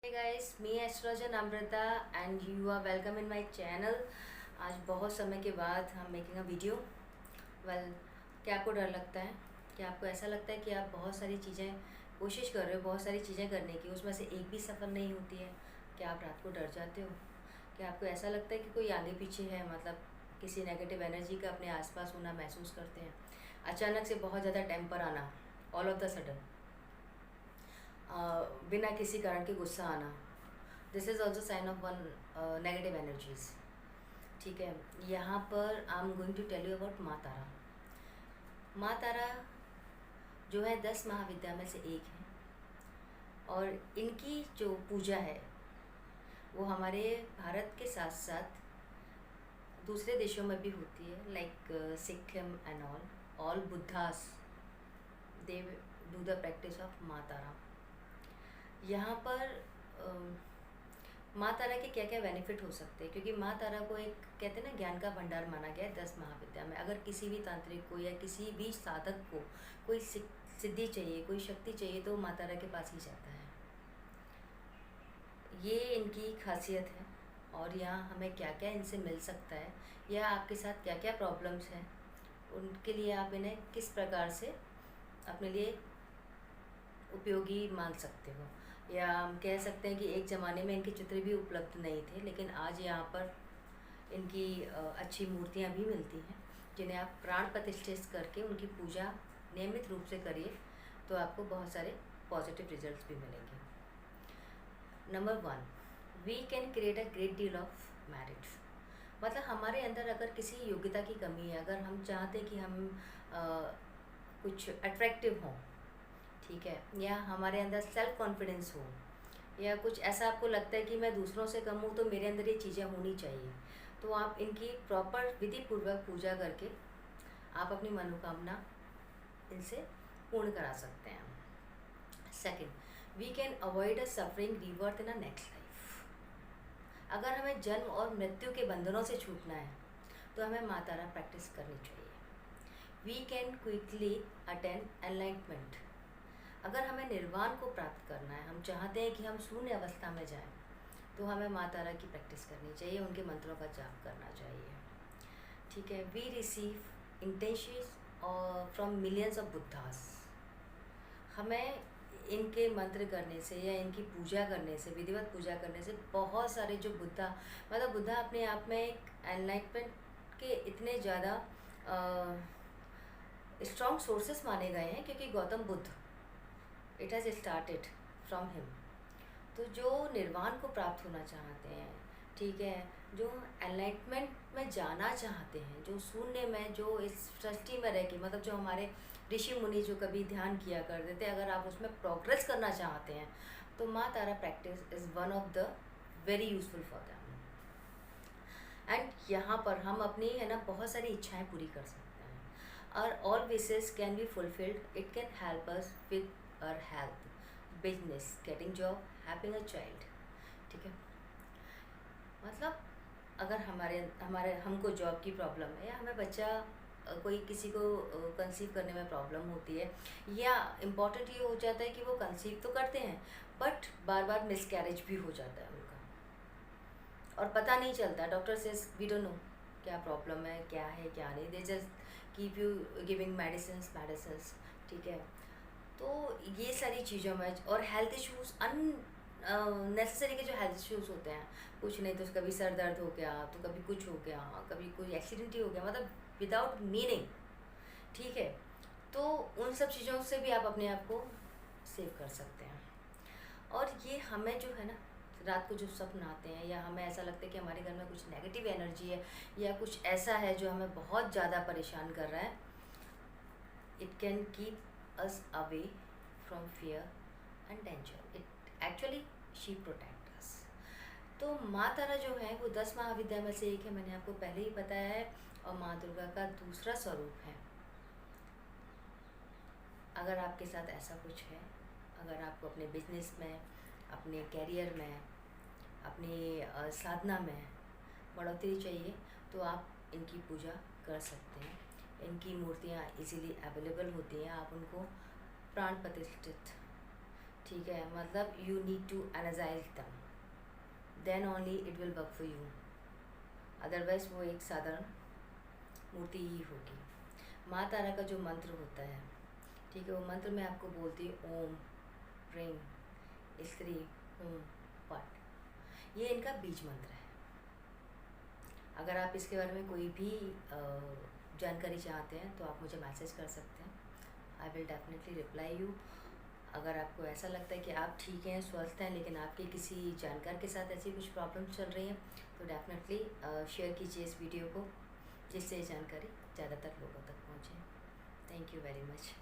Hey guys, me Astrologer Namrata and you are welcome in my channel। आज बहुत समय के बाद हम मेकिंग अ वीडियो। क्या आपको डर लगता है? क्या आपको ऐसा लगता है कि आप बहुत सारी चीज़ें कोशिश कर रहे हो, बहुत सारी चीज़ें करने की, उसमें से एक भी सफल नहीं होती है? क्या आप रात को डर जाते हो? क्या आपको ऐसा लगता है कि कोई आगे पीछे है, मतलब किसी नेगेटिव एनर्जी का अपने आसपास होना महसूस करते हैं? अचानक से बहुत ज़्यादा टेम्पर आना, ऑल ऑफ द सडन, बिना किसी कारण के गुस्सा आना, this is also sign of one negative energies. ठीक है, यहाँ पर I am going to tell you about Maa Tara. माँ तारा जो है 10 महाविद्या में से एक है, और इनकी जो पूजा है वो हमारे भारत के साथ साथ दूसरे देशों में भी होती है, like Sikkim and all Buddhas they do the practice of माँ तारा। यहाँ पर माँ तारा के क्या क्या बेनिफिट हो सकते हैं, क्योंकि माँ तारा को एक कहते हैं ना ज्ञान का भंडार माना गया है 10 महाविद्या में। अगर किसी भी तांत्रिक को या किसी भी साधक को कोई सिद्धि चाहिए, कोई शक्ति चाहिए, तो माँ तारा के पास ही जाता है। ये इनकी खासियत है। और यहाँ हमें क्या क्या इनसे मिल सकता है, या आपके साथ क्या क्या प्रॉब्लम्स हैं, उनके लिए आप इन्हें किस प्रकार से अपने लिए उपयोगी मान सकते हो। या हम कह सकते हैं कि एक ज़माने में इनके चित्र भी उपलब्ध नहीं थे, लेकिन आज यहाँ पर इनकी अच्छी मूर्तियाँ भी मिलती हैं, जिन्हें आप प्राण प्रतिष्ठित करके उनकी पूजा नियमित रूप से करिए तो आपको बहुत सारे पॉजिटिव रिजल्ट्स भी मिलेंगे। Number 1, we can create a great deal of marriage. मतलब हमारे अंदर अगर किसी योग्यता की कमी है, अगर हम चाहते हैं कि हम कुछ अट्रैक्टिव हों, ठीक है, या हमारे अंदर सेल्फ कॉन्फिडेंस हो, या कुछ ऐसा आपको लगता है कि मैं दूसरों से कम हूँ तो मेरे अंदर ये चीज़ें होनी चाहिए, तो आप इनकी प्रॉपर विधि पूर्वक पूजा करके आप अपनी मनोकामना इनसे पूर्ण करा सकते हैं। Second, we can avoid a suffering rebirth in a next life. अगर हमें जन्म और मृत्यु के बंधनों से छूटना है तो हमें माँ तारा प्रैक्टिस करनी चाहिए। We can quickly attend enlightenment. अगर हमें निर्वाण को प्राप्त करना है, हम चाहते हैं कि हम शून्य अवस्था में जाएं, तो हमें माँ तारा की प्रैक्टिस करनी चाहिए, उनके मंत्रों का जाप करना चाहिए। ठीक है, वी रिसीव इंटेंशंस और फ्रॉम मिलियंस ऑफ बुद्धास। हमें इनके मंत्र करने से या इनकी पूजा करने से, विधिवत पूजा करने से बहुत सारे जो बुद्धा, मतलब बुद्धा अपने आप में एक एनलाइटमेंट के इतने ज़्यादा स्ट्रॉन्ग सोर्सेस माने गए हैं, क्योंकि Gautam Buddha, it has started from him. तो जो निर्वाण को प्राप्त होना चाहते हैं, ठीक है, जो एनलाइटमेंट में जाना चाहते हैं, जो शून्य में, जो इस सृष्टि में रह के, मतलब जो हमारे ऋषि मुनि जो कभी ध्यान किया करते थे, अगर आप उसमें प्रोग्रेस करना चाहते हैं तो Maa Tara practice is one of the very useful for them. And यहाँ पर हम अपनी है ना बहुत सारी इच्छाएं पूरी कर सकते हैं, और all wishes can be fulfilled. It can help us with our health, business, getting job, having a child. ठीक है, मतलब अगर हमारे हमारे हमको जॉब की प्रॉब्लम है, या हमें बच्चा कोई किसी को कंसीव करने में प्रॉब्लम होती है, या इम्पॉर्टेंट ये हो जाता है कि वो कंसीव तो करते हैं बट बार बार मिसकैरेज भी हो जाता है उनका, और पता नहीं चलता, doctor says we don't know क्या प्रॉब्लम है, क्या है क्या नहीं, they just keep you giving medicine. ठीक है, तो ये सारी चीज़ों में, और हेल्थ इश्यूज नेसेसरी के जो हेल्थ इश्यूज होते हैं, कुछ नहीं तो कभी सर दर्द हो गया, तो कभी कुछ हो गया, कभी कोई एक्सीडेंट ही हो गया, मतलब विदाउट मीनिंग। ठीक है, तो उन सब चीज़ों से भी आप अपने आप को सेव कर सकते हैं। और ये हमें जो है ना, रात को जो सपन आते हैं, या हमें ऐसा लगता है कि हमारे घर में कुछ नेगेटिव एनर्जी है, या कुछ ऐसा है जो हमें बहुत ज़्यादा परेशान कर रहा है, it can keep us away from fear and danger. It actually she protect us. तो माँ तारा जो है वो 10 महाविद्या में से एक है, मैंने आपको पहले ही बताया है, और माँ दुर्गा का दूसरा स्वरूप है। अगर आपके साथ ऐसा कुछ है, अगर आपको अपने बिजनेस में, अपने कैरियर में, अपनी साधना में बढ़ोतरी चाहिए, तो आप इनकी पूजा कर सकते हैं। इनकी मूर्तियाँ इजीली अवेलेबल होती हैं, आप उनको प्राण प्रतिष्ठित ठीक है, मतलब you need to energize them, then only it will work for you, otherwise वो एक साधारण मूर्ति ही होगी। माँ तारा का जो मंत्र होता है, ठीक है, वो मंत्र मैं आपको बोलती हूँ, ओम ह्रीं स्त्री हूँ पट, ये इनका बीज मंत्र है। अगर आप इसके बारे में कोई भी जानकारी चाहते हैं तो आप मुझे मैसेज कर सकते हैं, I will definitely reply you. अगर आपको ऐसा लगता है कि आप ठीक हैं, स्वस्थ हैं, लेकिन आपके किसी जानकार के साथ ऐसी कुछ प्रॉब्लम चल रही हैं, तो डेफिनेटली शेयर कीजिए इस वीडियो को, जिससे ये जानकारी ज़्यादातर लोगों तक पहुँचे। Thank you very much.